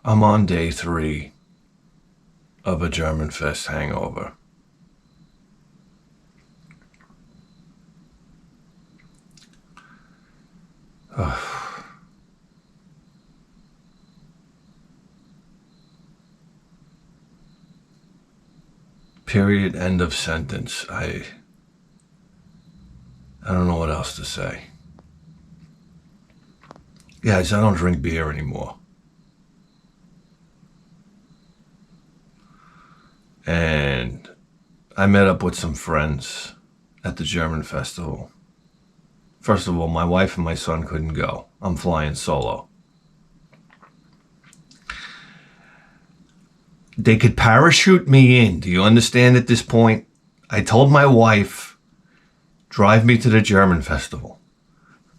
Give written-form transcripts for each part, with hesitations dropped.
I'm on day 3 of a German Fest hangover. Period, end of sentence. I don't know what else to say. Guys, I don't drink beer anymore. And I met up with some friends at the German festival. First of all, my wife and my son couldn't go. I'm flying solo. They could parachute me in. Do you understand at this point? I told my wife, drive me to the German festival.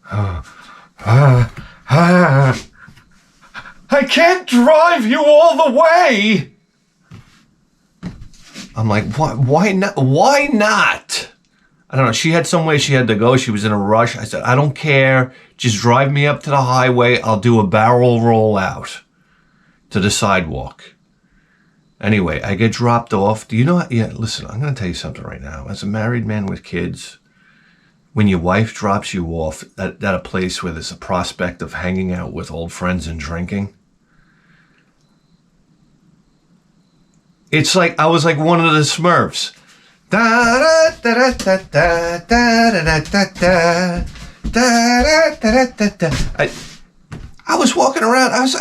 I can't drive you all the way. I'm like, why not? Why not? I don't know. She had somewhere she had to go. She was in a rush. I said, I don't care. Just drive me up to the highway. I'll do a barrel roll out to the sidewalk. Anyway, I get dropped off. Do you know? Yeah, listen, I'm going to tell you something right now. As a married man with kids, when your wife drops you off at a place where there's a prospect of hanging out with old friends and drinking, it's like I was like one of the Smurfs. I was walking around.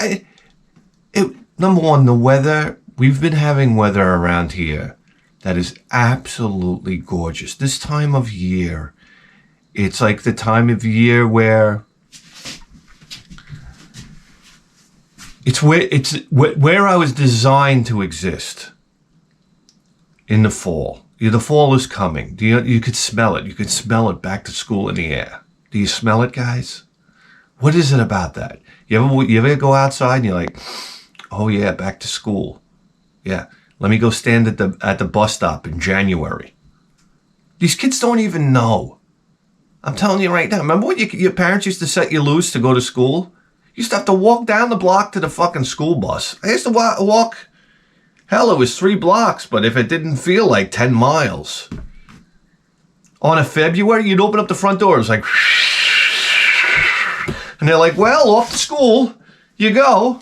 Number one, the weather. We've been having weather around here that is absolutely gorgeous. This time of year, it's like the time of year where it's where I was designed to exist. In the fall. The fall is coming. You could smell it. You could smell it back to school in the air. Do you smell it, guys? What is it about that? You ever go outside and you're like, oh yeah, back to school. Yeah, let me go stand at the bus stop in January. These kids don't even know. I'm telling you right now. Remember when your parents used to set you loose to go to school? You used to have to walk down the block to the fucking school bus. I used to walk. Hell, it was 3 blocks, but if it didn't feel like 10 miles. On a February, you'd open up the front door. It was like, and they're like, well, off to school you go.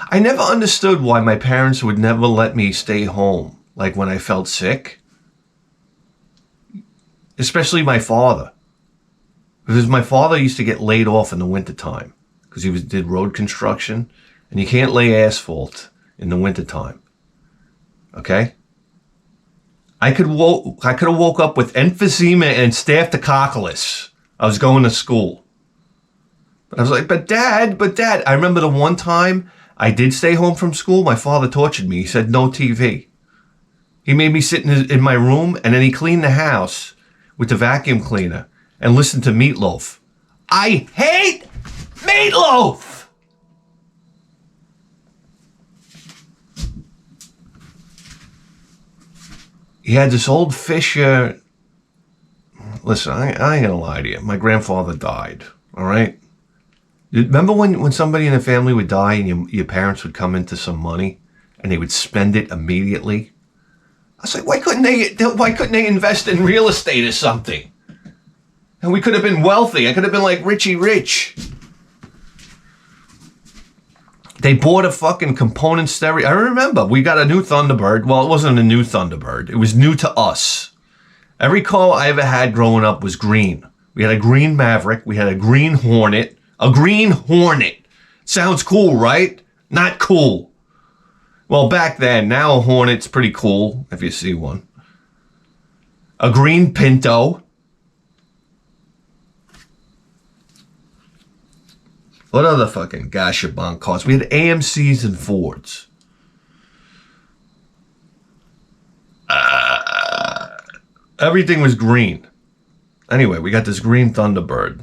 I never understood why my parents would never let me stay home, like when I felt sick. Especially my father. Because my father used to get laid off in the wintertime because he did road construction. And you can't lay asphalt in the wintertime. Okay? I could have woke up with emphysema and staphylococcus. I was going to school. But I was like, but dad. I remember the one time I did stay home from school, my father tortured me. He said, no TV. He made me sit in my room, and then he cleaned the house with the vacuum cleaner and listened to Meatloaf. I hate Meatloaf! He had this old Fisher. Listen, I ain't gonna lie to you. My grandfather died, all right? Remember when somebody in the family would die and your parents would come into some money and they would spend it immediately? I was like, why couldn't they invest in real estate or something? And we could have been wealthy. I could have been like Richie Rich. They bought a fucking component stereo. I remember we got a new Thunderbird. Well, it wasn't a new Thunderbird. It was new to us. Every car I ever had growing up was green. We had a green Maverick. We had a green Hornet. A green Hornet. Sounds cool, right? Not cool. Well, back then, now a Hornet's pretty cool if you see one. A green Pinto. What other fucking Gashabon cars? We had AMCs and Fords. Everything was green. Anyway, we got this green Thunderbird.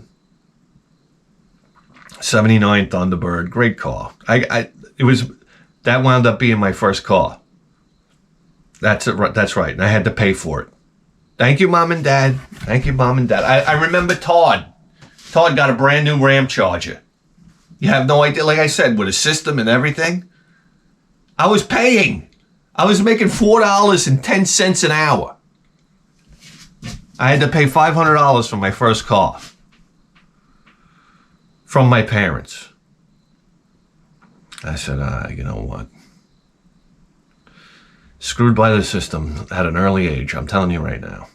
79 Thunderbird. Great car. That wound up being my first car. That's right. And I had to pay for it. Thank you, Mom and Dad. Thank you, Mom and Dad. I remember Todd. Todd got a brand new Ram Charger. You have no idea. Like I said, with a system and everything, I was paying. I was making $4.10 an hour. I had to pay $500 for my first car from my parents. I said, you know what? Screwed by the system at an early age, I'm telling you right now.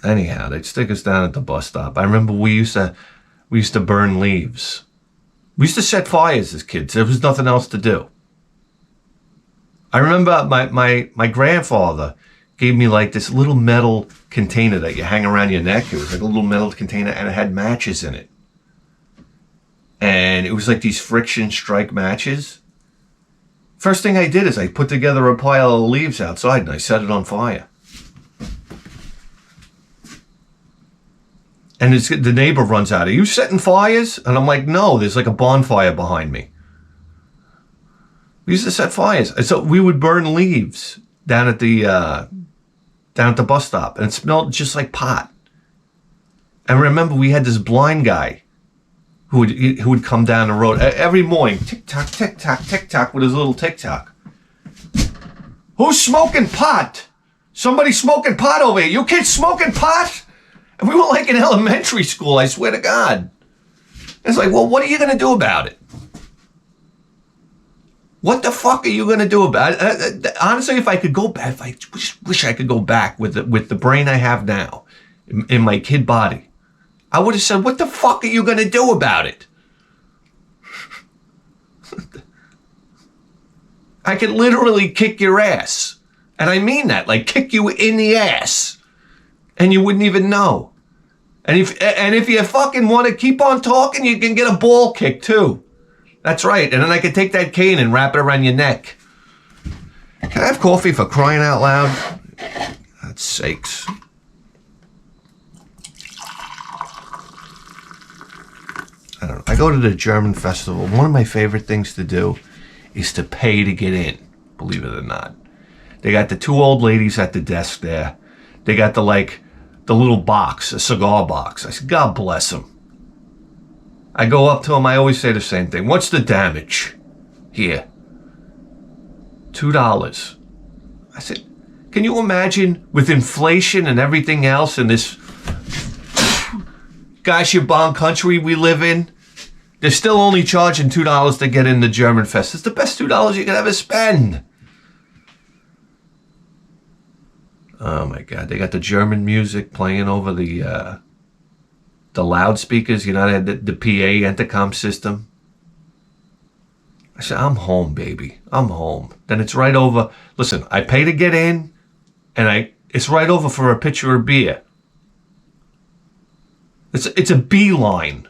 Anyhow, they'd stick us down at the bus stop. I remember we used to burn leaves. We used to set fires as kids. There was nothing else to do. I remember my grandfather gave me like this little metal container that you hang around your neck. It was like a little metal container and it had matches in it. And it was like these friction strike matches. First thing I did is I put together a pile of leaves outside and I set it on fire. And the neighbor runs out. Are you setting fires? And I'm like, no, there's like a bonfire behind me. We used to set fires. And so we would burn leaves down at the bus stop. And it smelled just like pot. And remember, we had this blind guy who would come down the road every morning. Tick-tock, tick-tock, tick-tock with his little tick-tock. Who's smoking pot? Somebody smoking pot over here. You kids smoking pot? And we were like in elementary school, I swear to God. It's like, well, what are you going to do about it? What the fuck are you going to do about it? Honestly, if I could go back, if I wish I could go back with the brain I have now in my kid body, I would have said, what the fuck are you going to do about it? I could literally kick your ass. And I mean that, like kick you in the ass. And you wouldn't even know. And if you fucking want to keep on talking, you can get a ball kick too. That's right. And then I could take that cane and wrap it around your neck. Can I have coffee for crying out loud? God's sakes. I don't know. I go to the German festival. One of my favorite things to do is to pay to get in, believe it or not. They got the two old ladies at the desk there. They got the little box, a cigar box. I said, God bless them. I go up to them. I always say the same thing. What's the damage? Here. $2. I said, can you imagine with inflation and everything else in this gosh, bomb country we live in? They're still only charging $2 to get in the German Fest. It's the best $2 you could ever spend. Oh my God! They got the German music playing over the loudspeakers. You know, they had the PA intercom system. I said, "I'm home, baby. I'm home." Then it's right over. Listen, I pay to get in, and it's right over for a pitcher of beer. It's a beeline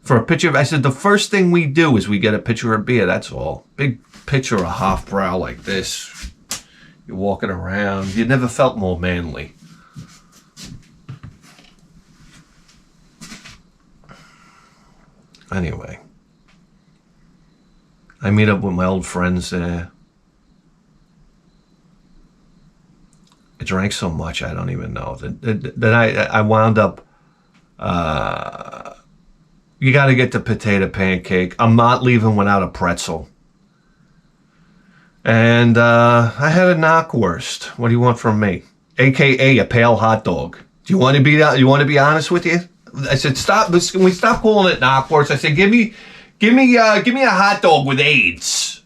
for a pitcher of. I said the first thing we do is we get a pitcher of beer. That's all. Big pitcher of Hofbrau like this. You're walking around. You never felt more manly. Anyway, I meet up with my old friends there. I drank so much I don't even know. Then I wound up. You got to get the potato pancake. I'm not leaving without a pretzel. And I had a knockwurst. What do you want from me? AKA a pale hot dog. Do you want to be honest with you? I said, stop. Can we stop calling it knockwurst? I said, give me a hot dog with AIDS.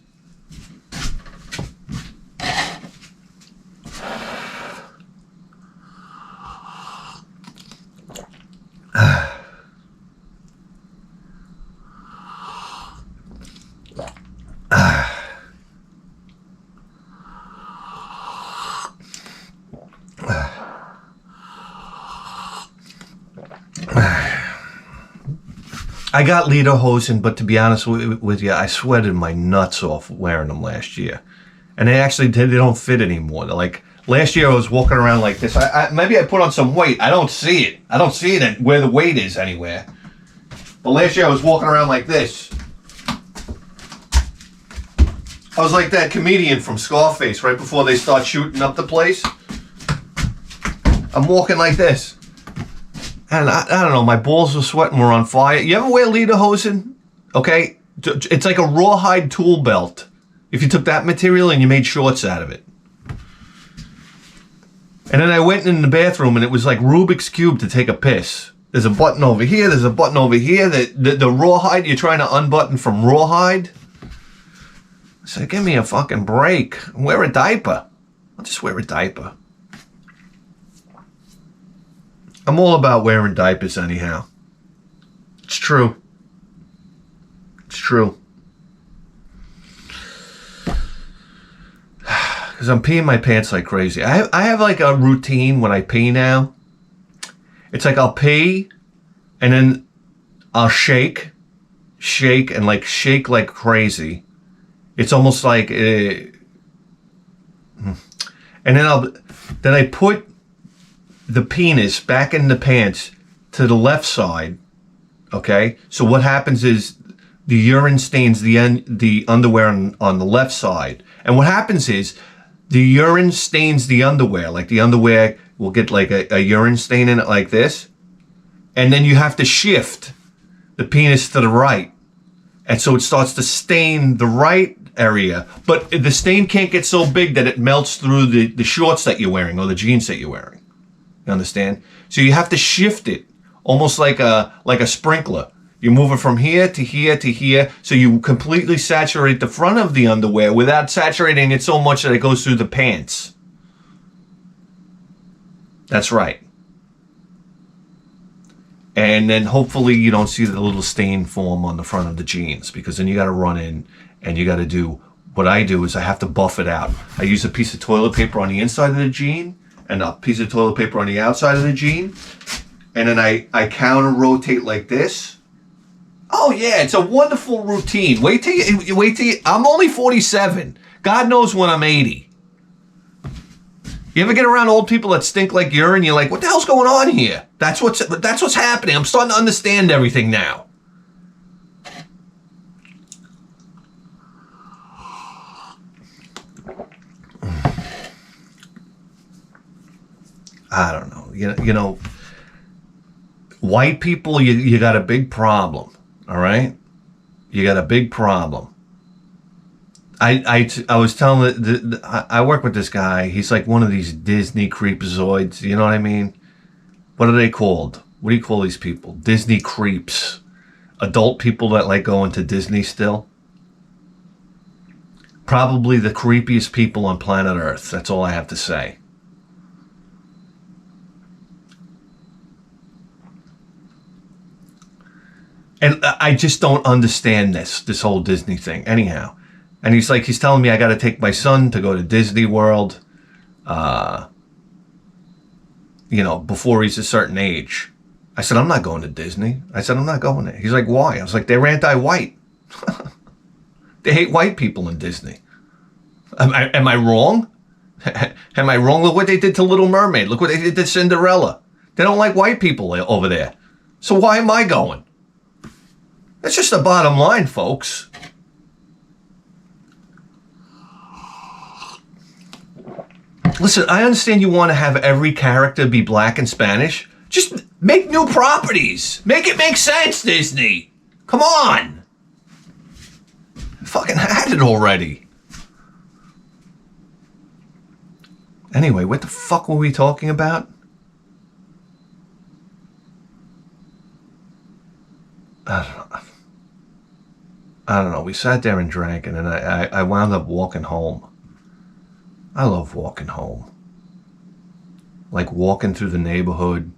I got lederhosen, but to be honest with you, I sweated my nuts off wearing them last year. And they don't fit anymore. They're like, last year I was walking around like this. Maybe I put on some weight. I don't see it. I don't see it where the weight is anywhere. But last year I was walking around like this. I was like that comedian from Scarface right before they start shooting up the place. I'm walking like this. And I don't know, my balls were sweating, were on fire. You ever wear lederhosen? Okay? It's like a rawhide tool belt. If you took that material and you made shorts out of it. And then I went in the bathroom and it was like Rubik's Cube to take a piss. There's a button over here, there's a button over here. The rawhide, you're trying to unbutton from rawhide. I said, give me a fucking break. Wear a diaper. I'll just wear a diaper. I'm all about wearing diapers anyhow. It's true. It's true. Because I'm peeing my pants like crazy. I have like a routine when I pee now. It's like I'll pee and then I'll shake and like shake like crazy. It's almost like, and then I put the penis back in the pants to the left side. Okay, so what happens is the urine stains the underwear on the left side, and what happens is the urine stains the underwear. Like the underwear will get like a urine stain in it like this, and then you have to shift the penis to the right, and so it starts to stain the right area, but the stain can't get so big that it melts through the shorts that you're wearing or the jeans that you're wearing. You understand? So you have to shift it almost like a sprinkler. You move it from here to here to here, so you completely saturate the front of the underwear without saturating it so much that it goes through the pants. That's right. And then hopefully you don't see the little stain form on the front of the jeans, because then you got to run in and you got to do, what I do is I have to buff it out. I use a piece of toilet paper on the inside of the jean and a piece of toilet paper on the outside of the jean. And then I counter rotate like this. Oh yeah, it's a wonderful routine. Wait till you, I'm only 47. God knows when I'm 80. You ever get around old people that stink like urine? You're like, what the hell's going on here? That's what's happening. I'm starting to understand everything now. I don't know. You know, white people, you got a big problem. All right, you got a big problem. I was telling I work with this guy. He's like one of these Disney creepazoids. You know what I mean? What are they called? What do you call these people? Disney creeps. Adult people that like going to Disney still. Probably the creepiest people on planet Earth. That's all I have to say. And I just don't understand this whole Disney thing. Anyhow. And he's telling me I got to take my son to go to Disney World, before he's a certain age. I said, I'm not going to Disney. I said, I'm not going there. He's like, why? I was like, they're anti-white. They hate white people in Disney. Am I wrong? Am I wrong? Look what they did to Little Mermaid. Look what they did to Cinderella. They don't like white people over there. So why am I going? That's just the bottom line, folks. Listen, I understand you want to have every character be black and Spanish. Just make new properties. Make it make sense, Disney. Come on. I fucking had it already. Anyway, what the fuck were we talking about? I don't know. We sat there and drank, and then I wound up walking home. I love walking home. Like walking through the neighborhood.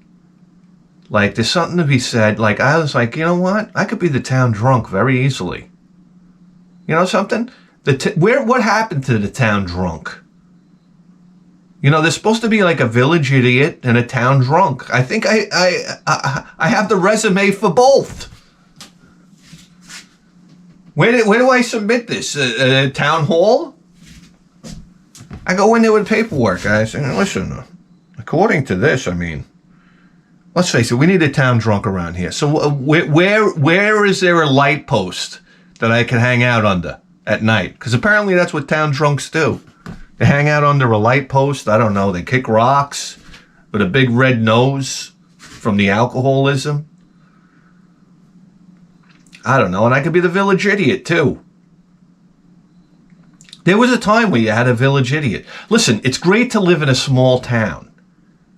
Like there's something to be said. Like I was like, you know what? I could be the town drunk very easily. You know something? What happened to the town drunk? You know, there's supposed to be like a village idiot and a town drunk. I think I have the resume for both. Where do I submit this? Town hall? I go in there with paperwork. I say, listen, according to this, I mean, let's face it, we need a town drunk around here. So where is there a light post that I can hang out under at night? Because apparently that's what town drunks do. They hang out under a light post. I don't know. They kick rocks. with a big red nose from the alcoholism. I don't know. And I could be the village idiot too. There was a time where you had a village idiot. Listen, it's great to live in a small town,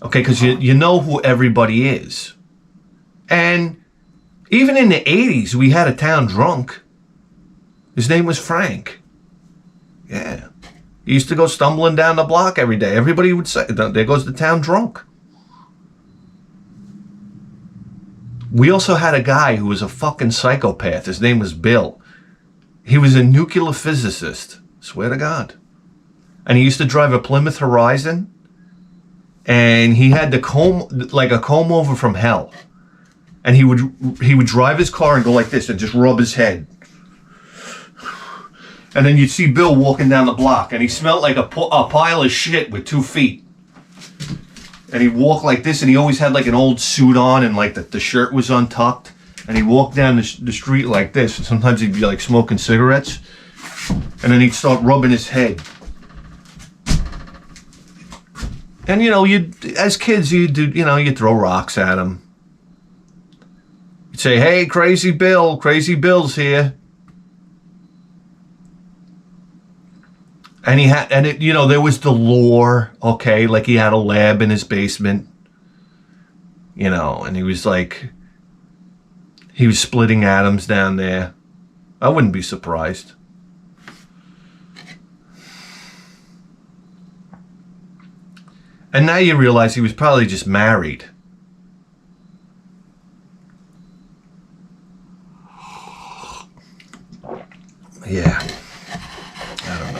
okay, because you know who everybody is. And even in the 80s, we had a town drunk. His name was Frank. Yeah. He used to go stumbling down the block every day. Everybody would say, there goes the town drunk. We also had a guy who was a fucking psychopath. His name was Bill. He was a nuclear physicist. Swear to God. And he used to drive a Plymouth Horizon. And he had the comb, like a comb over from hell. And he would drive his car and go like this and just rub his head. And then you'd see Bill walking down the block, and he smelled like a pile of shit with 2 feet. And he'd walk like this, and he always had like an old suit on, and like the shirt was untucked. And he'd walk down the street like this, and sometimes he'd be like smoking cigarettes. And then he'd start rubbing his head. And as kids, you'd throw rocks at him. You'd say, "Hey, Crazy Bill's here." And there was the lore, okay, like he had a lab in his basement, and he was splitting atoms down there. I wouldn't be surprised. And now you realize he was probably just married. Yeah. I don't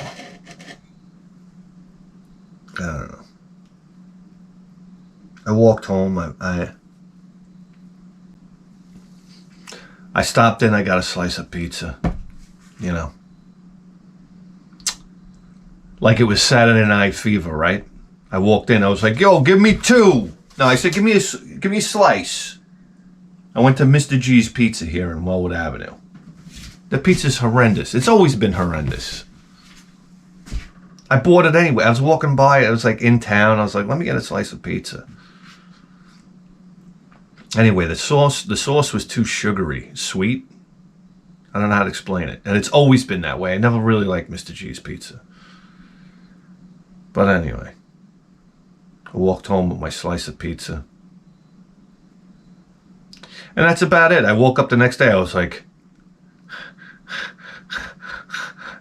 know. I walked home. I stopped in. I got a slice of pizza. Like it was Saturday Night Fever, right? I walked in. I was like, "Yo, give me 2." No, I said, give me a slice. I went to Mr. G's Pizza here in Wellwood Avenue. The pizza's horrendous. It's always been horrendous. I bought it anyway. I was walking by. I was like in town. I was like, let me get a slice of pizza. Anyway, the sauce was too sugary, sweet. I don't know how to explain it. And it's always been that way. I never really liked Mr. G's Pizza. But anyway, I walked home with my slice of pizza. And that's about it. I woke up the next day. I was like,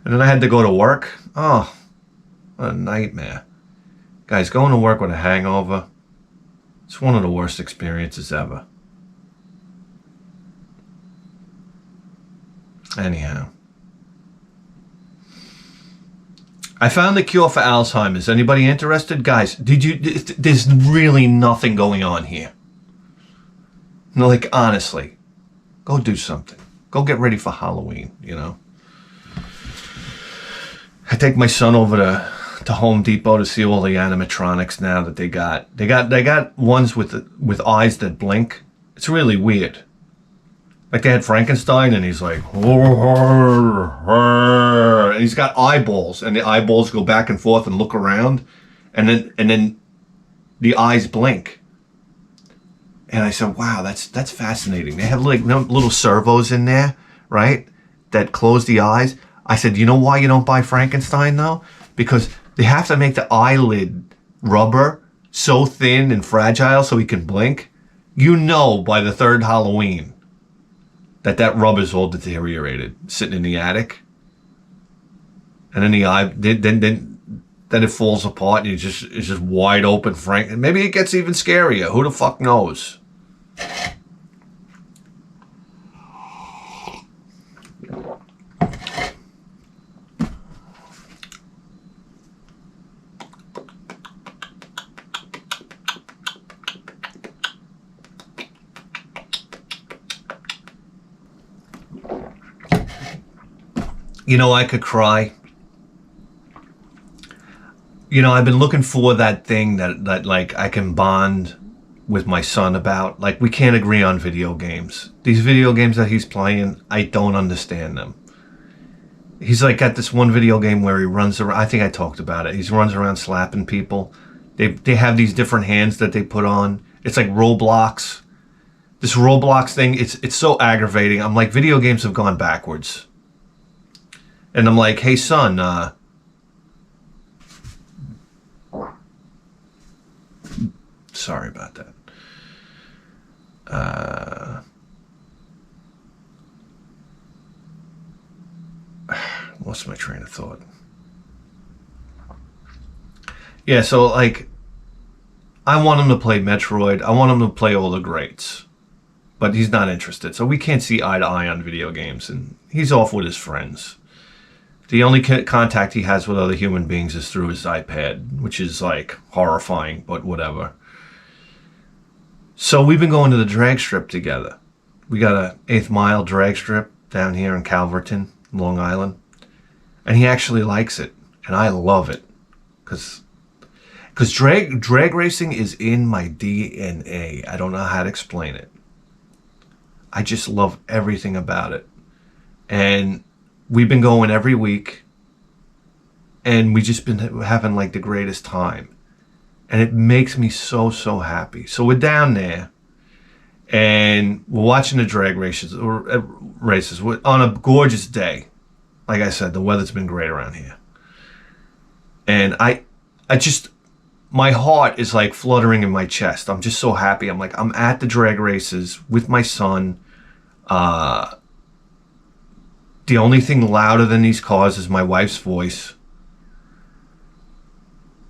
and then I had to go to work. Oh, what a nightmare. Guys, going to work with a hangover, it's one of the worst experiences ever. Anyhow. I found the cure for Alzheimer's. Anybody interested? Guys, there's really nothing going on here. No, like, honestly, go do something. Go get ready for Halloween, I take my son over to Home Depot to see all the animatronics now that they got. They got ones with eyes that blink. It's really weird. Like they had Frankenstein, and he's like, and he's got eyeballs, and the eyeballs go back and forth and look around, and then the eyes blink. And I said, wow, that's fascinating. They have like little servos in there, right, that close the eyes. I said, you know why you don't buy Frankenstein though? Because they have to make the eyelid rubber so thin and fragile so he can blink. By the third Halloween that rubber's all deteriorated, sitting in the attic. And then the eye, then it falls apart, and it's just wide open. Frank, and maybe it gets even scarier. Who the fuck knows? I could cry. I've been looking for that thing that like I can bond with my son about. Like, we can't agree on video games. These video games that he's playing, I don't understand them. He's like got this one video game where he runs around. I think I talked about it. He runs around slapping people. They have these different hands that they put on. It's like Roblox. This Roblox thing, it's so aggravating. I'm like, video games have gone backwards. And I'm like, hey son, sorry about that. Lost my train of thought. Yeah, so like, I want him to play Metroid. I want him to play all the greats. But he's not interested. So we can't see eye to eye on video games. And he's off with his friends. The only contact he has with other human beings is through his iPad, which is like horrifying, but whatever. So we've been going to the drag strip together. We got a 8th Mile drag strip down here in Calverton, Long Island. And he actually likes it. And I love it. Because drag racing is in my DNA. I don't know how to explain it. I just love everything about it. And we've been going every week. And we just been having like the greatest time. And it makes me so, so happy. So we're down there. And we're watching the drag races. We're on a gorgeous day. Like I said, the weather's been great around here. And I just... my heart is like fluttering in my chest. I'm just so happy. I'm like, I'm at the drag races with my son. The only thing louder than these cars is my wife's voice.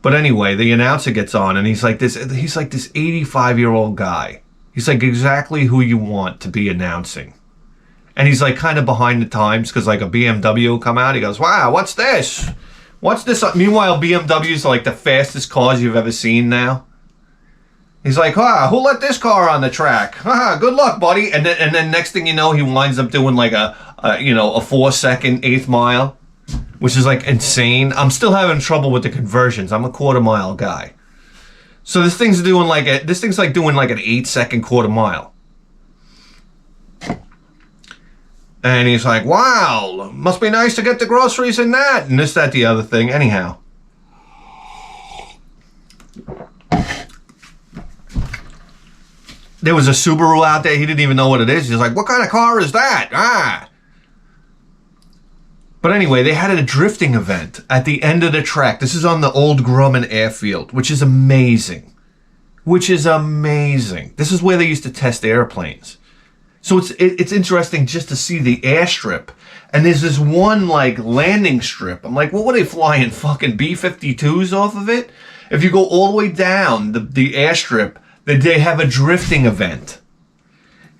But anyway, the announcer gets on and he's like this 85-year-old guy. He's like exactly who you want to be announcing. And he's like kind of behind the times because like a BMW will come out. He goes, wow, what's this? What's this? Meanwhile, BMWs are like the fastest cars you've ever seen now. He's like, who let this car on the track? Good luck, buddy. And then next thing you know, he winds up doing like a 4-second 8th mile, which is like insane. I'm still having trouble with the conversions. I'm a quarter-mile guy. So this thing's doing like an 8-second quarter-mile. And he's like, wow, must be nice to get the groceries in that. And this, that, the other thing. Anyhow. There was a Subaru out there. He didn't even know what it is. He's like, what kind of car is that? But anyway, they had a drifting event at the end of the track. This is on the old Grumman airfield, which is amazing. This is where they used to test airplanes. So it's interesting just to see the airstrip. And there's this one like landing strip. I'm like, what were they flying? Fucking B-52s off of it? If you go all the way down the airstrip, they have a drifting event.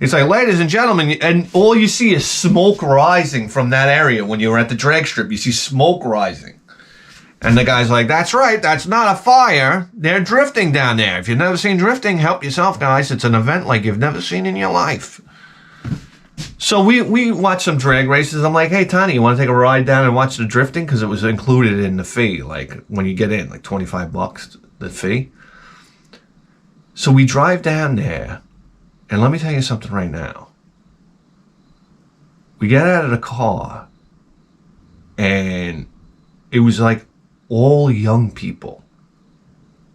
It's like, ladies and gentlemen, and all you see is smoke rising from that area when you're at the drag strip. You see smoke rising. And the guy's like, that's right, that's not a fire. They're drifting down there. If you've never seen drifting, help yourself, guys. It's an event like you've never seen in your life. So we watched some drag races. I'm like, hey, Tony, you want to take a ride down and watch the drifting? Because it was included in the fee, like when you get in, like $25, the fee. So we drive down there, and let me tell you something right now. We get out of the car, and it was like all young people.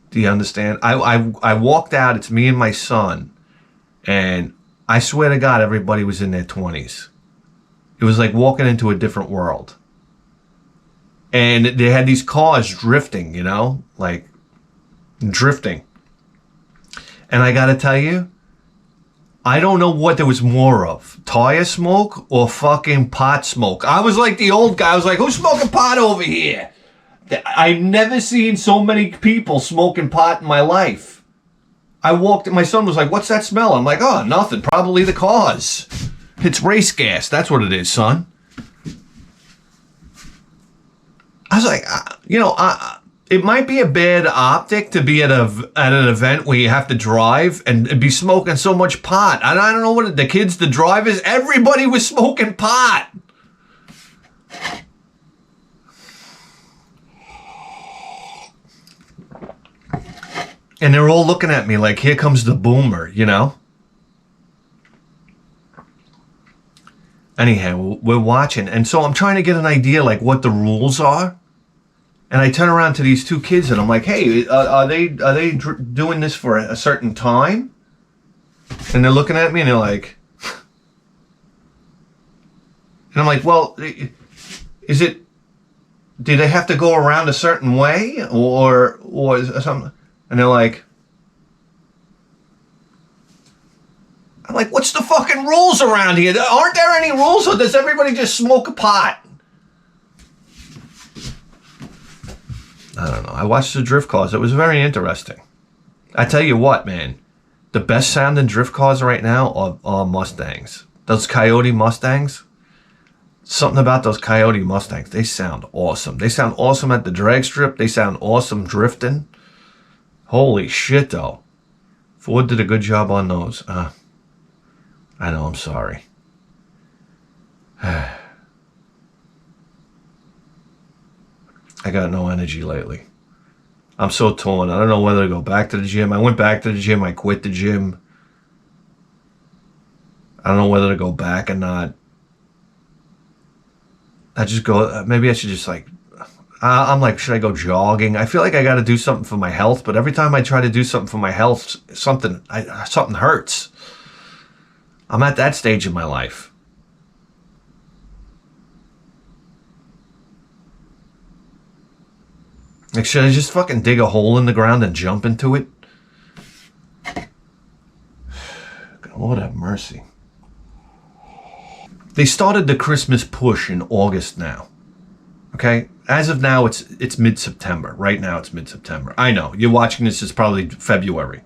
Do you understand? I walked out, it's me and my son, and I swear to God, everybody was in their 20s. It was like walking into a different world. And they had these cars drifting, like drifting. And I got to tell you, I don't know what there was more of, tire smoke or fucking pot smoke. I was like the old guy. I was like, who's smoking pot over here? I've never seen so many people smoking pot in my life. I walked, my son was like, what's that smell? I'm like, oh, nothing. Probably the cars. It's race gas. That's what it is, son. I was like, it might be a bad optic to be at an event where you have to drive and be smoking so much pot. And I don't know what the kids, the drivers, everybody was smoking pot. And they're all looking at me like, here comes the boomer, Anyhow, we're watching. And so I'm trying to get an idea like what the rules are. And I turn around to these two kids and I'm like, hey, are they doing this for a certain time? And they're looking at me and they're like, and I'm like, well, is it, do they have to go around a certain way or something? And they're like, I'm like, what's the fucking rules around here? Aren't there any rules, or does everybody just smoke a pot? I don't know. I watched the drift cars. It was very interesting. I tell you what, man. The best sounding drift cars right now are Mustangs. Those Coyote Mustangs. Something about those Coyote Mustangs. They sound awesome. They sound awesome at the drag strip. They sound awesome drifting. Holy shit, though. Ford did a good job on those. I know, I'm sorry. I got no energy lately. I'm so torn. I don't know whether to go back to the gym. I went back to the gym. I quit the gym. I don't know whether to go back or not. Maybe I should just I'm like, should I go jogging? I feel like I got to do something for my health, but every time I try to do something for my health, something hurts. I'm at that stage in my life. Like, should I just fucking dig a hole in the ground and jump into it? Lord have mercy. They started the Christmas push in August now. Okay? As of now, it's mid-September. Right now, it's mid-September. I know. You're watching this, it's probably February.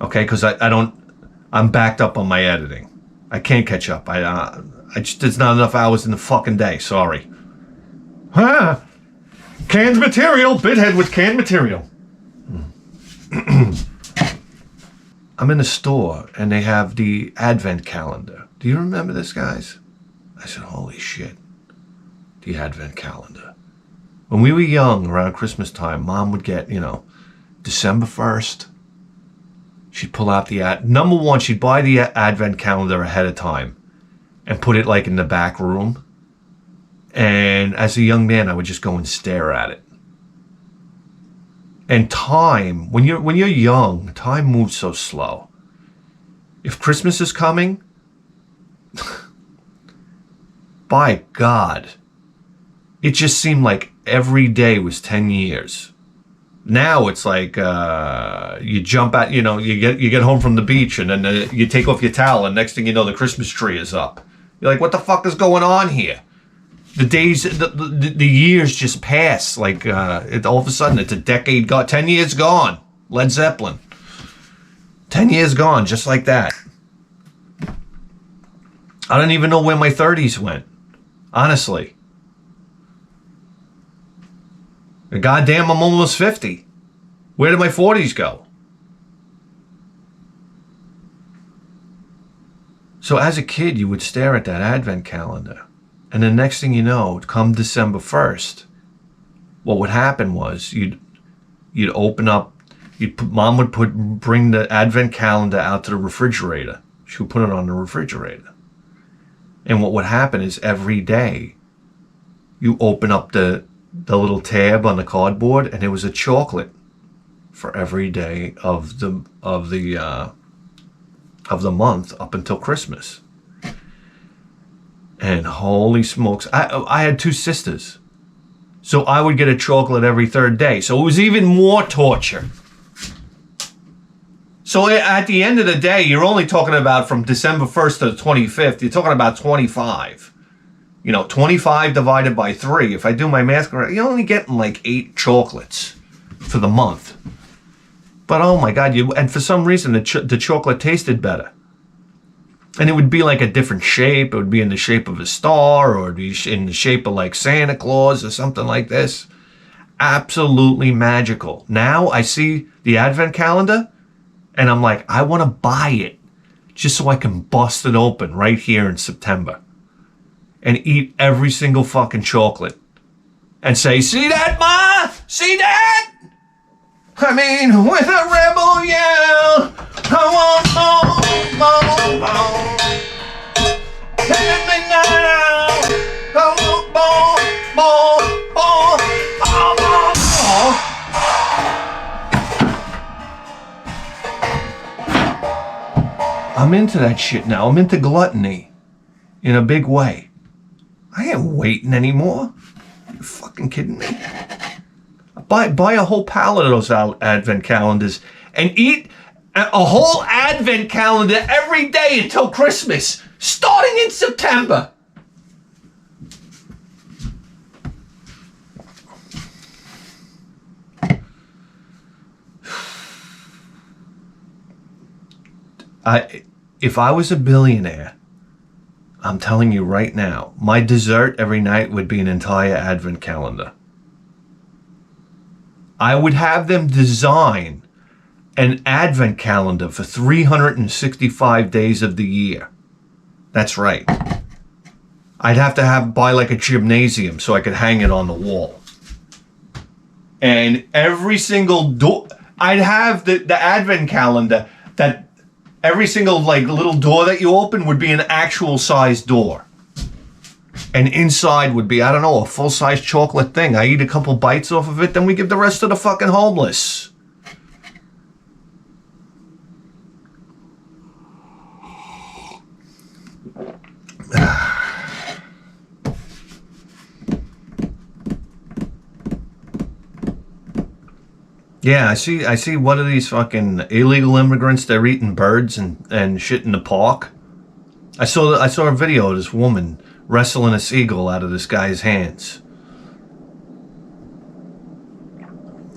Okay? Because I'm backed up on my editing. I can't catch up. There's not enough hours in the fucking day. Sorry. Huh? Canned material. Bithead with canned material. I'm in the store, and they have the advent calendar. Do you remember this, guys? I said, holy shit. The advent calendar. When we were young, around Christmas time, Mom would get, December 1st. She'd pull out number one, she'd buy the advent calendar ahead of time and put it like in the back room. And as a young man, I would just go and stare at it. And time, when you're young, time moves so slow. If Christmas is coming, by God, it just seemed like every day was 10 years. Now it's like you jump out, you get home from the beach and then you take off your towel and next thing you know, the Christmas tree is up. You're like, what the fuck is going on here? The days, the years just pass. Like all of a sudden, it's a decade gone, 10 years gone. Led Zeppelin. 10 years gone, just like that. I don't even know where my 30s went. Honestly. Goddamn, I'm almost 50. Where did my 40s go? So as a kid, you would stare at that advent calendar. And the next thing you know, come December 1st, what would happen was you'd open up, Mom would bring the advent calendar out to the refrigerator. She would put it on the refrigerator. And what would happen is every day you open up the little tab on the cardboard and there was a chocolate for every day of the month up until Christmas. And holy smokes, I had two sisters. So I would get a chocolate every third day. So it was even more torture. So at the end of the day, you're only talking about from December 1st to the 25th, you're talking about 25. 25 divided by 3. If I do my math correct, you're only getting like 8 chocolates for the month. But oh my God, and for some reason the chocolate tasted better. And it would be like a different shape. It would be in the shape of a star or be in the shape of like Santa Claus or something like this. Absolutely magical. Now I see the advent calendar and I'm like, I want to buy it just so I can bust it open right here in September and eat every single fucking chocolate and say, see that, Ma? See that? I mean, with a rebel yell, I want more, more. Take me now, I want more, more, more. I'm into that shit now. I'm into gluttony in a big way. I ain't waiting anymore. You fucking kidding me? Buy a whole pallet of those advent calendars and eat a whole advent calendar every day until Christmas, starting in September. If I was a billionaire, I'm telling you right now, my dessert every night would be an entire advent calendar. I would have them design an advent calendar for 365 days of the year. That's right. I'd have to buy like a gymnasium so I could hang it on the wall. And every single door, I'd have the advent calendar that every single like little door that you open would be an actual size door. And inside would be, I don't know, a full-size chocolate thing. I eat a couple bites off of it, then we give the rest to the fucking homeless. Yeah, I see one of these fucking illegal immigrants, they're eating birds and shit in the park. I saw a video of this woman wrestling a seagull out of this guy's hands.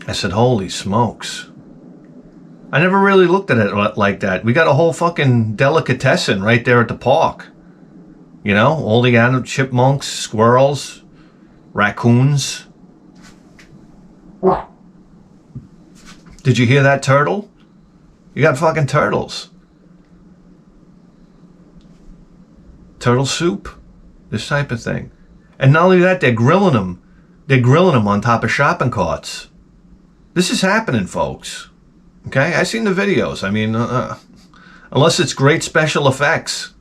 I said, holy smokes. I never really looked at it like that. We got a whole fucking delicatessen right there at the park. You know, all the animal chipmunks, squirrels, raccoons. Did you hear that turtle? You got fucking turtles. Turtle soup. This type of thing. And not only that, they're grilling them. They're grilling them on top of shopping carts. This is happening, folks. Okay? I've seen the videos. I mean, unless it's great special effects.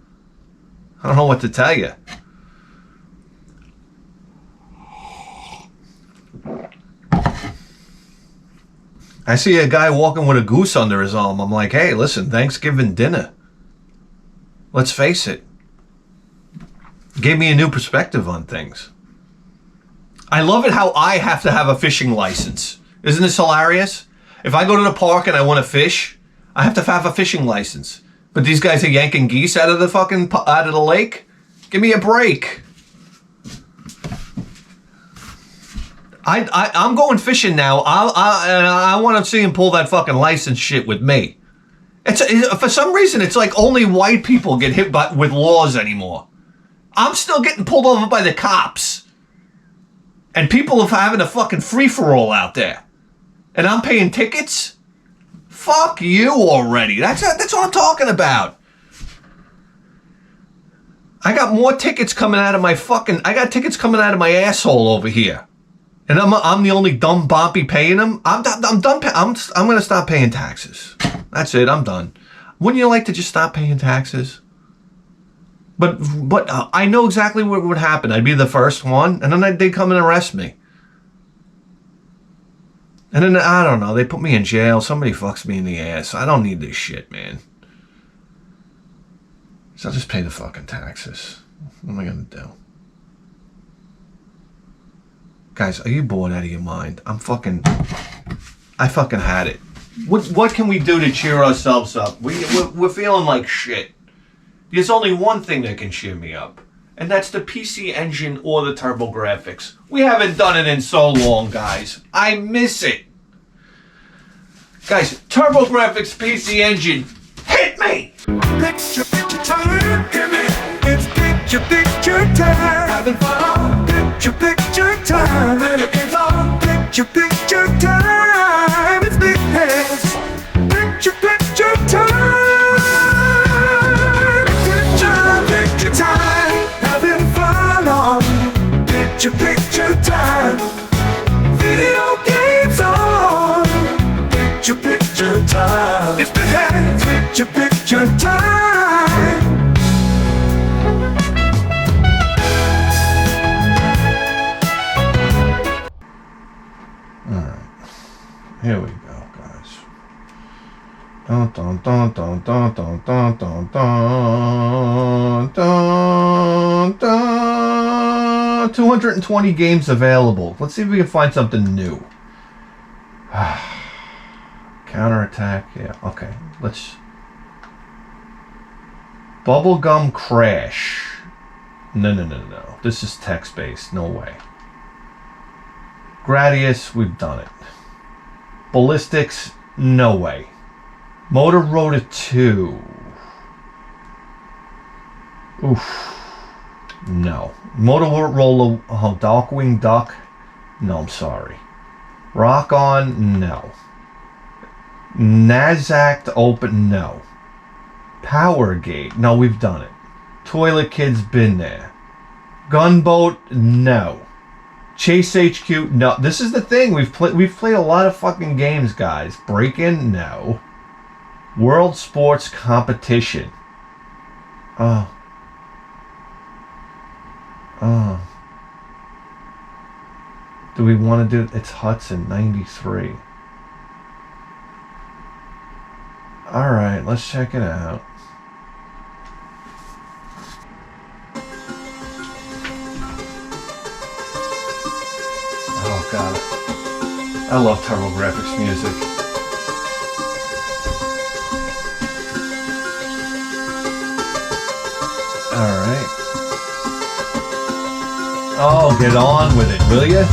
I don't know what to tell you. I see a guy walking with a goose under his arm. I'm like, hey, listen, Thanksgiving dinner. Let's face it. Gave me a new perspective on things. I love it how I have to have a fishing license. Isn't this hilarious? If I go to the park and I want to fish, I have to have a fishing license. But these guys are yanking geese out of the lake? Give me a break. I'm going fishing now. I want to see him pull that fucking license shit with me. For some reason, it's like only white people get hit with laws anymore. I'm still getting pulled over by the cops. And people are having a fucking free-for-all out there. And I'm paying tickets? Fuck you already. That's what I'm talking about. I got more tickets coming out of my I got tickets coming out of my asshole over here. And I'm the only dumb boppy paying them. I'm done. I'm going to stop paying taxes. That's it. I'm done. Wouldn't you like to just stop paying taxes? But I know exactly what would happen. I'd be the first one, and then they'd come and arrest me. And then, I don't know, they put me in jail. Somebody fucks me in the ass. I don't need this shit, man. So I'll just pay the fucking taxes. What am I going to do? Guys, are you bored out of your mind? I fucking had it. What can we do to cheer ourselves up? We're feeling like shit. There's only one thing that can cheer me up, and that's the PC Engine or the TurboGrafx. We haven't done it in so long, guys. I miss it. Guys, TurboGrafx PC Engine, hit me! Picture time, hit me. It's picture time. Having fun. Picture time. Let it be long. Picture time. It's big heads. Picture time. Picture time. Having fun on picture time. Video games on picture time. It's big heads. Picture time. Here we go, guys. Dun, dun, dun, dun, dun, dun, dun, dun, dun, dun, dun. 220 games available. Let's see if we can find something new. Counterattack. Yeah, okay. Let's... Bubblegum Crash. No, no, no, no. This is text-based. No way. Gradius, we've done it. Ballistics, no way. Motorola 2. Oof. No. Motorola, oh, Darkwing Duck. No, I'm sorry. Rock On, no. Nasdaq Open, no. Powergate, no, we've done it. Toilet Kid's been there. Gunboat, no. Chase HQ, no. This is the thing. We've played a lot of fucking games, guys. Break-In, no. World Sports Competition. Oh. Oh. Do we want to do... It's Hudson, 93. Alright, let's check it out. Oh, God. I love TurboGrafx music. Alright. Oh, get on with it, will ya?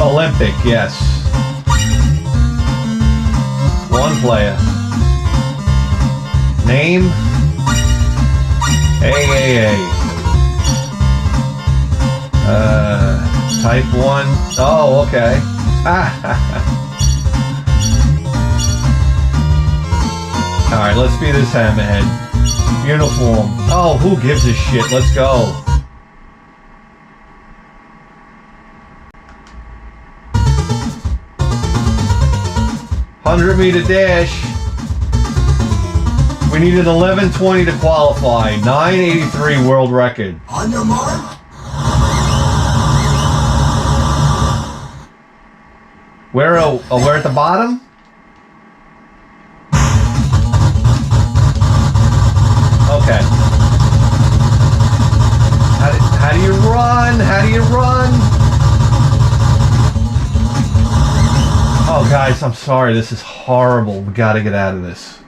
Olympic, yes. One player. Name? AAA. Type 1. Oh, okay. Alright, let's be this hammerhead. Uniform. Oh, who gives a shit? Let's go. Meter dash. We needed 11:20 to qualify. 9:83 world record. On your mark. We're at the bottom? Okay. How do you run? How do you run? Oh, guys, I'm sorry. This is horrible. We gotta get out of this.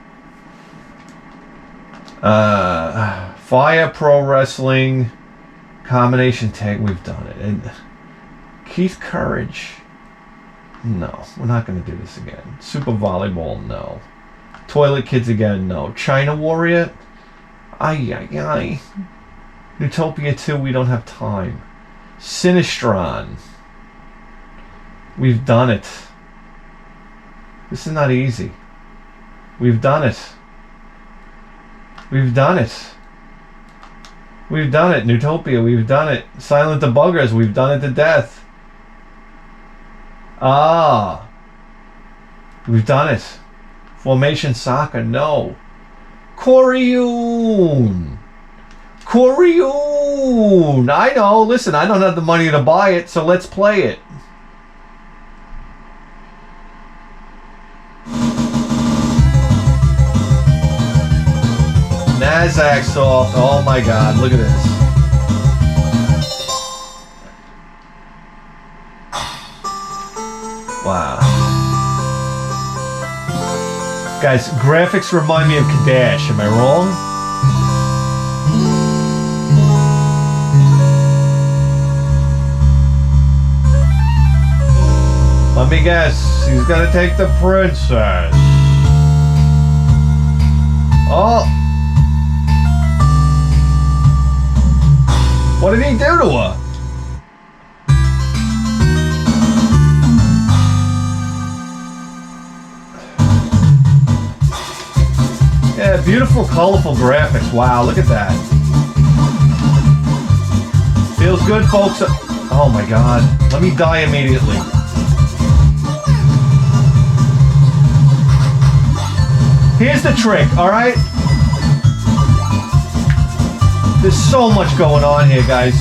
Fire Pro Wrestling. Combination tag. We've done it. And Keith Courage. No, we're not gonna do this again. Super Volleyball. No. Toilet Kids again. No. China Warrior. Ay, ay, ay. Utopia 2. We don't have time. Sinistron. We've done it. This is not easy. We've done it. We've done it. We've done it. Newtopia, we've done it. Silent Debuggers, we've done it to death. Ah. We've done it. Formation Soccer, no. Corioon. Corioon. I know. Listen, I don't have the money to buy it, so let's play it. Nasdaq soft. Oh my God! Look at this. Wow. Guys, graphics remind me of Kadash. Am I wrong? Let me guess. He's gonna take the princess. Oh. What did he do to her? Yeah, beautiful, colorful graphics. Wow, look at that. Feels good, folks. Oh my God. Let me die immediately. Here's the trick, alright? There's so much going on here, guys.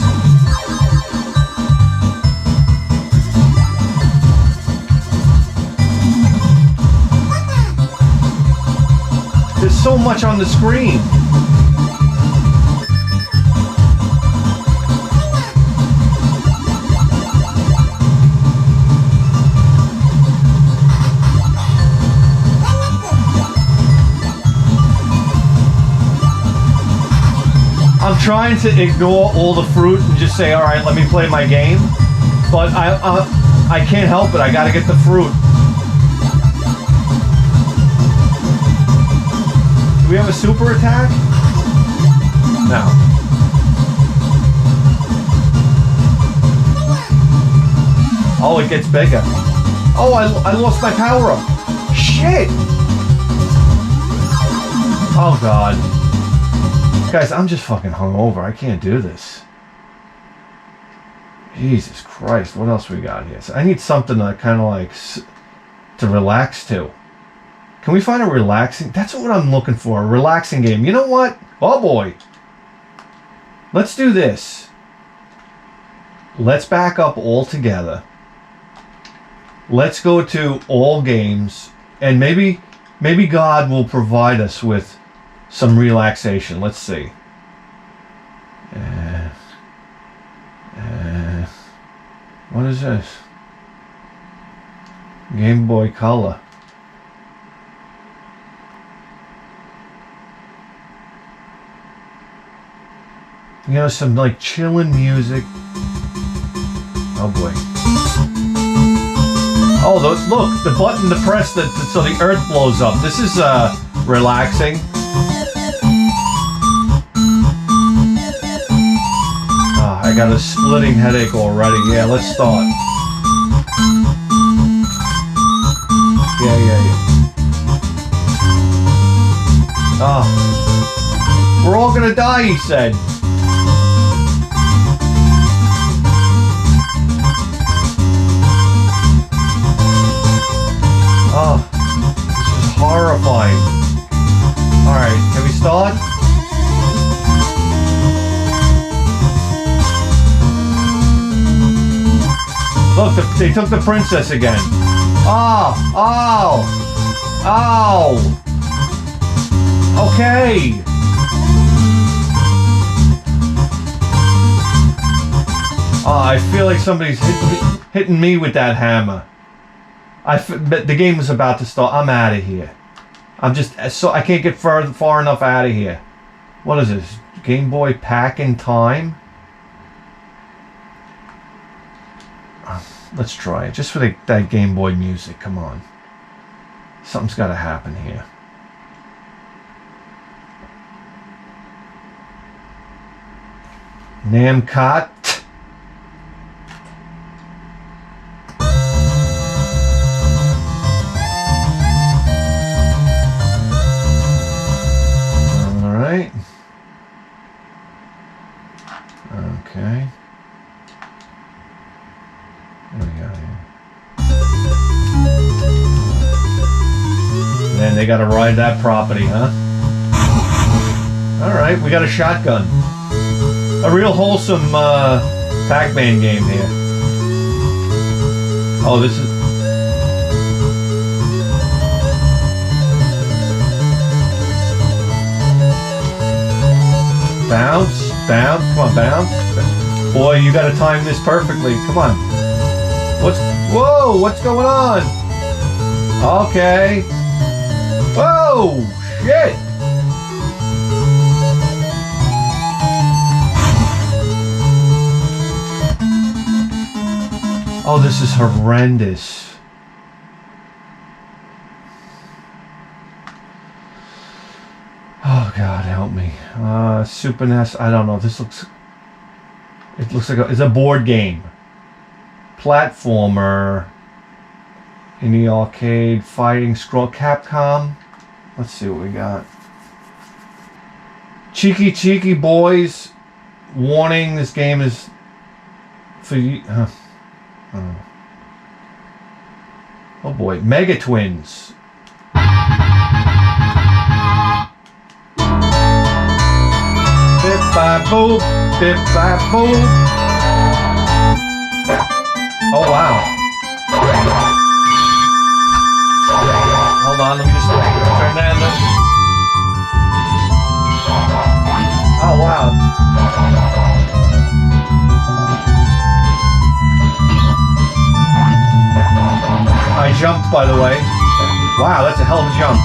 so much on the screen. I'm trying to ignore all the fruit and just say, all right, let me play my game. But I can't help it. I got to get the fruit. Do we have a super attack? No. Oh, it gets bigger. Oh, I lost my power up. Shit. Oh, God. Guys, I'm just fucking hungover. I can't do this. Jesus Christ. What else we got here? So I need something to kind of like to relax to. Can we find a relaxing? That's what I'm looking for. A relaxing game. You know what? Oh boy. Let's do this. Let's back up all together. Let's go to all games. And maybe God will provide us with some relaxation. Let's see. What is this? Game Boy Color. You know, some like chilling music. Oh boy. Oh, those, look, the button to press so the earth blows up. This is relaxing. I got a splitting headache already. Yeah, let's start. Yeah. Oh. We're all gonna die, he said. Oh. This is horrifying. Alright, can we start? Look, they took the princess again. Oh! Okay. Oh, I feel like somebody's hitting me with that hammer. The game is about to start. I'm out of here. I can't get far enough out of here. What is this? Game Boy Pack in Time? Let's try it. Just for that Game Boy music. Come on. Something's got to happen here. Namcot. All right. Okay. What do we got here? Man, they gotta ride that property, huh? Alright, we got a shotgun. A real wholesome Pac-Man game here. Oh, this is... Bounce, come on, bounce. Boy, you gotta time this perfectly. Come on. What's going on? Okay. Whoa, shit. Oh, this is horrendous. Oh, God, help me. Super NES, I don't know. It looks like it's a board game. Platformer. In the arcade, fighting, scroll, Capcom. Let's see what we got. Cheeky boys. Warning, this game is for you. Oh boy, Mega Twins. Bip bop boop, bip bop boop. Oh wow. Hold on, let me just turn that. Oh, wow. I jumped, by the way. Wow, that's a hell of a jump.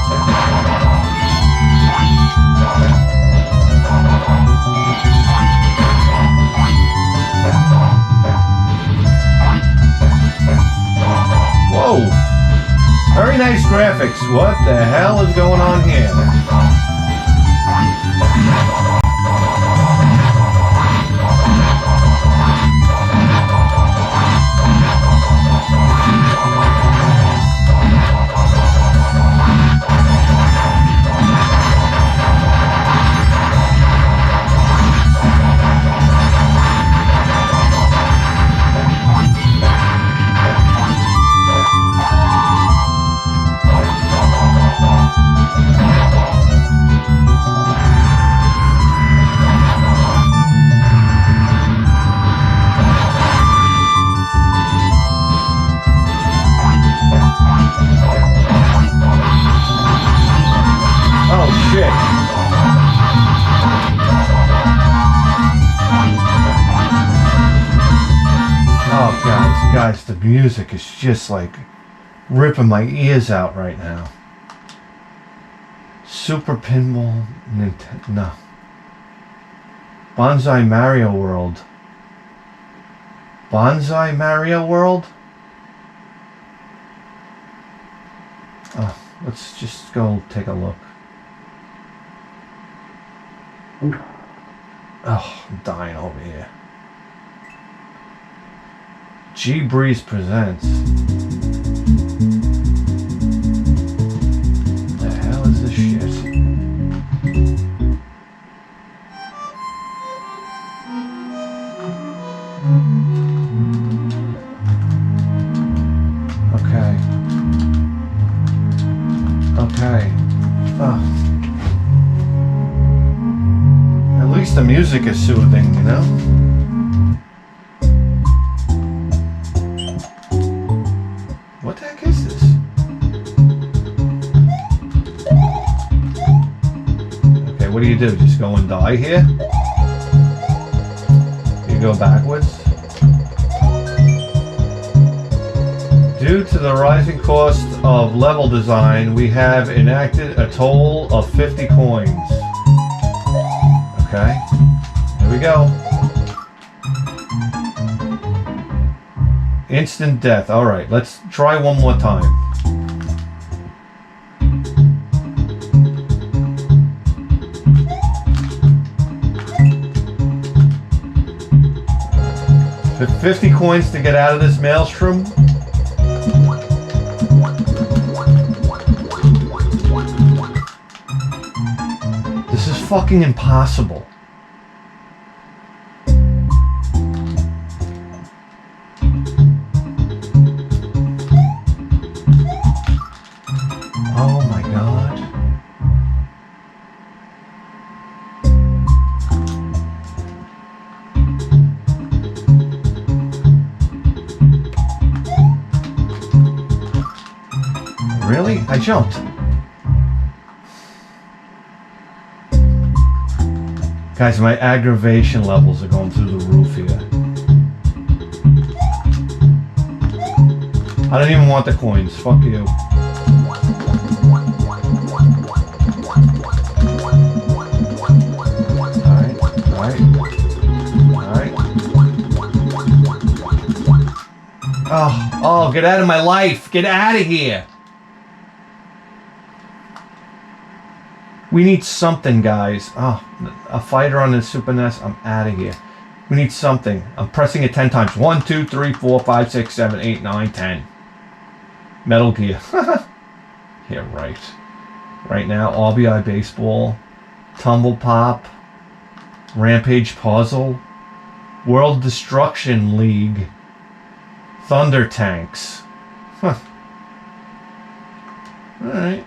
Whoa. Very nice graphics. What the hell is going on here? Guys, the music is just like ripping my ears out right now. Super Pinball Nintendo. No. Bonsai Mario World. Bonsai Mario World? Oh, let's just go take a look. Oh, I'm dying over here. G Breeze presents. The hell is this shit? Okay. Okay. Oh. At least the music is soothing, you know? What the heck is this? Okay, what do you do? Just go and die here? You go backwards? Due to the rising cost of level design, we have enacted a toll of 50 coins. Okay, here we go. Instant death. All right, let's try one more time. For 50 coins to get out of this maelstrom. This is fucking impossible. Oh my god. Really? I jumped. Guys, my aggravation levels are going through the roof here. I don't even want the coins. Fuck you. Oh, get out of my life. Get out of here. We need something, guys. Oh, a fighter on the Super NES. I'm out of here. We need something. I'm pressing it 10 times. 1, 2, 3, 4, 5, 6, 7, 8, 9, 10. Metal Gear. Yeah, right. Right now, RBI Baseball, Tumble Pop, Rampage Puzzle, World Destruction League, Thunder Tanks. Huh. Alright.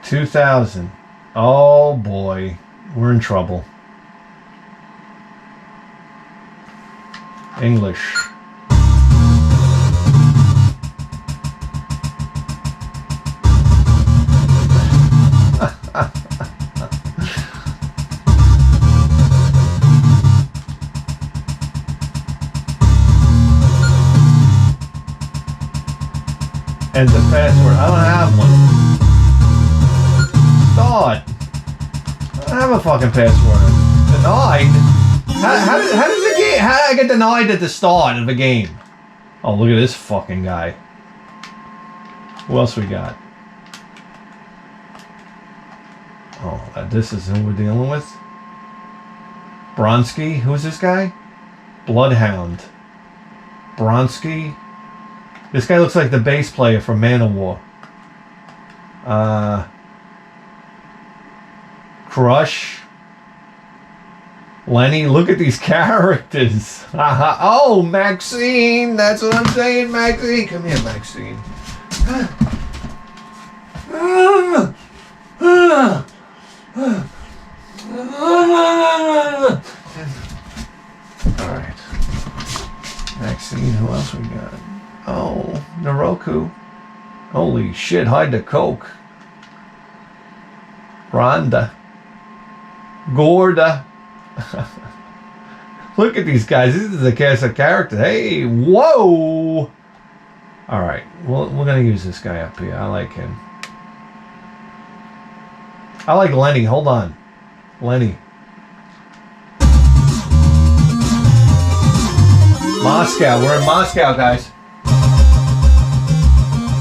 $2,000. Oh boy. We're in trouble. English. enter password. I don't have one. Start. I don't have a fucking password. Denied? How does the game... How did I get denied at the start of the game? Oh, look at this fucking guy. Who else we got? Oh, this is who we're dealing with? Bronsky? Who's this guy? Bloodhound. Bronsky? This guy looks like the bass player from Manowar. Crush. Lenny, look at these characters. Oh, Maxine. That's what I'm saying, Maxine. Come here, Maxine. Alright. Maxine, who else we got? Oh, Naroku. Holy shit, hide the coke. Rhonda. Gorda. Look at these guys. This is a cast of characters. Hey, whoa! Alright, well, we're gonna use this guy up here. I like him. I like Lenny. Hold on. Lenny. Moscow. We're in Moscow, guys.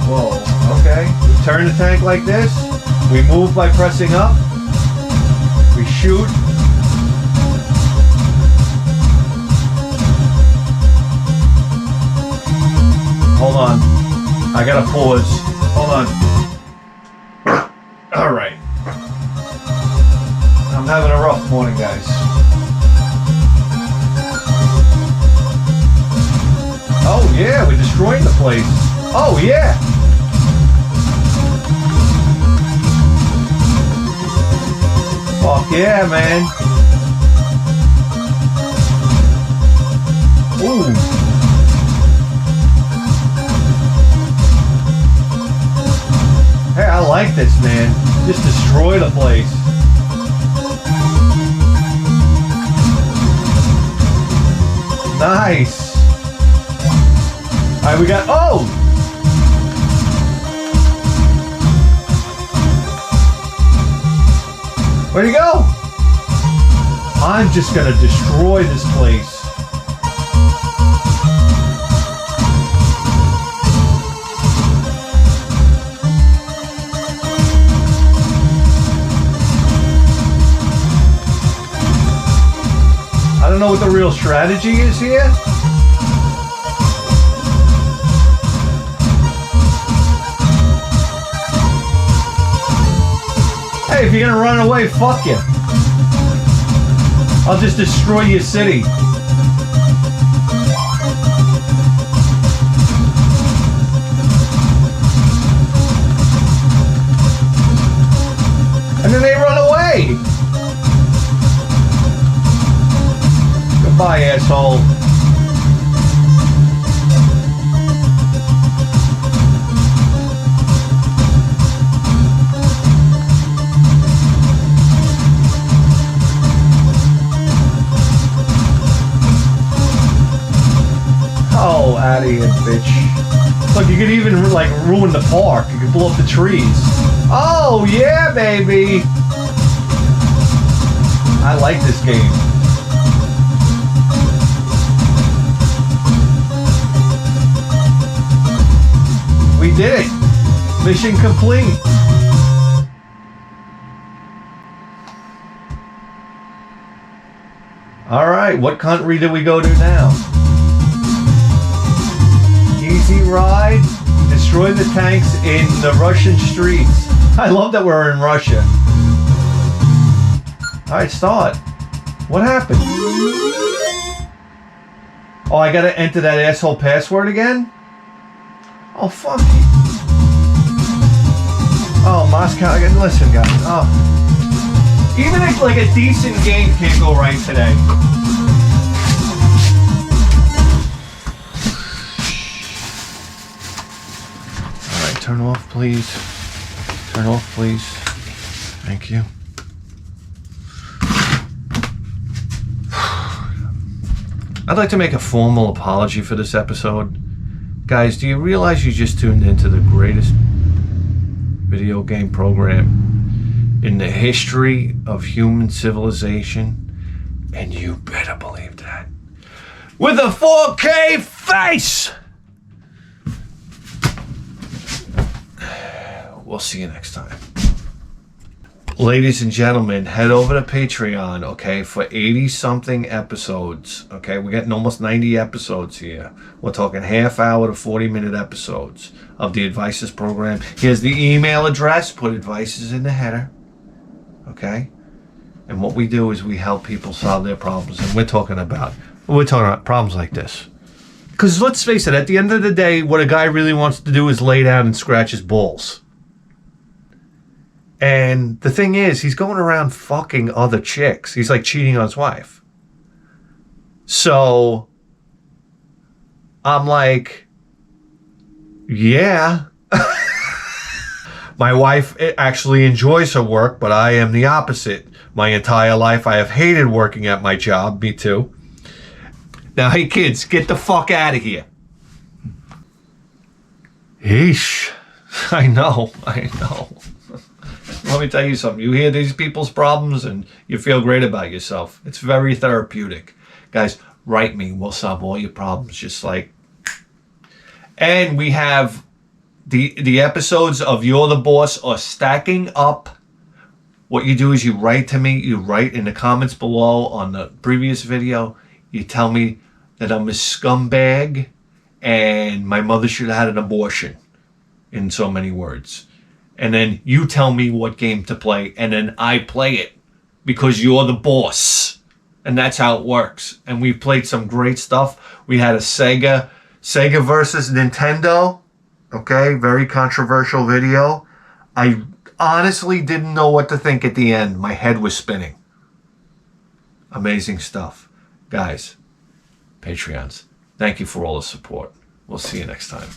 Whoa. Okay. We turn the tank like this. We move by pressing up. We shoot. Hold on. I gotta pause. Hold on. Alright. I'm having a rough morning, guys. Oh yeah, we destroyed the place. Oh yeah. Fuck yeah, man. Ooh. Hey, I like this, man. Just destroy the place. Nice. Alright, we got... Oh! Where'd he go? I'm just gonna destroy this place. I don't know what the real strategy is here. Hey, if you're gonna run away, fuck you. I'll just destroy your city. And then they run away. Goodbye, asshole. Oh, out of here, bitch. Look, you could even, like, ruin the park. You could blow up the trees. Oh, yeah, baby. I like this game. We did it. Mission complete. All right, what country do we go to now? Easy ride. Destroy the tanks in the Russian streets. I love that we're in Russia. All right, start. What happened? Oh, I gotta enter that asshole password again? Oh, fuck you. Oh, Moscow. Listen, guys. Oh. Even like a decent game can't go right today. Alright, turn off, please. Turn off, please. Thank you. I'd like to make a formal apology for this episode. Guys, do you realize you just tuned into the greatest video game program in the history of human civilization? And you better believe that. With a 4K face! We'll see you next time. Ladies and gentlemen, head over to Patreon, okay, for 80-something episodes, okay? We're getting almost 90 episodes here. We're talking half-hour to 40-minute episodes of the Advices program. Here's the email address. Put Advices in the header, okay? And what we do is we help people solve their problems. And we're talking about problems like this. Because let's face it, at the end of the day, what a guy really wants to do is lay down and scratch his balls. And the thing is, he's going around fucking other chicks. He's like cheating on his wife. So I'm like, yeah. My wife actually enjoys her work, but I am the opposite. My entire life I have hated working at my job. Me too. Now, hey kids, get the fuck out of here. Yeesh. I know. Let me tell you something. You hear these people's problems and you feel great about yourself. It's very therapeutic. Guys, write me. We'll solve all your problems. Just like... And we have the episodes of You're the Boss are stacking up. What you do is you write to me. You write in the comments below on the previous video. You tell me that I'm a scumbag and my mother should have had an abortion. In so many words. And then you tell me what game to play, and then I play it because you're the boss. And that's how it works. And we've played some great stuff. We had a Sega versus Nintendo. Okay, very controversial video. I honestly didn't know what to think at the end. My head was spinning. Amazing stuff. Guys, Patreons, thank you for all the support. We'll see you next time.